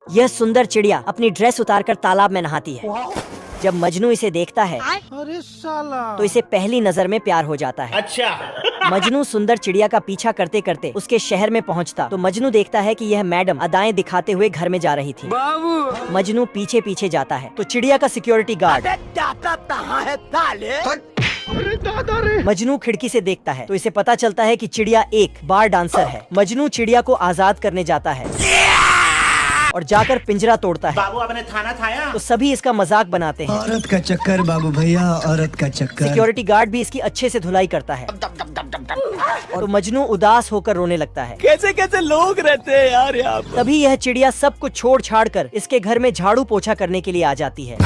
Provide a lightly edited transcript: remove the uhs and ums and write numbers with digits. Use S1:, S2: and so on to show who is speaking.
S1: यह सुंदर चिड़िया अपनी ड्रेस उतारकर तालाब में नहाती है। जब मजनू इसे देखता है
S2: अरे साला,
S1: तो इसे पहली नजर में प्यार हो जाता है।
S3: अच्छा।
S1: मजनू सुंदर चिड़िया का पीछा करते करते उसके शहर में पहुंचता तो मजनू देखता है कि यह मैडम अदाएं दिखाते हुए घर में जा रही थी। मजनू पीछे पीछे जाता है तो चिड़िया का सिक्योरिटी गार्ड मजनू खिड़की से देखता है तो इसे पता चलता है कि चिड़िया एक बार डांसर है। मजनू चिड़िया को आजाद करने जाता है और जाकर पिंजरा तोड़ता है।
S3: बाबू आपने थाना थाया।
S1: तो सभी इसका मजाक बनाते हैं।
S4: औरत का चक्कर बाबू भैया, औरत का चक्कर।
S1: सिक्योरिटी गार्ड भी इसकी अच्छे से धुलाई करता है और मजनू उदास होकर रोने लगता है।
S4: कैसे कैसे लोग रहते हैं यार यहाँ।
S1: तभी यह चिड़िया सब कुछ छोड़ छाड़ कर इसके घर में झाड़ू पोछा करने के लिए आ जाती है।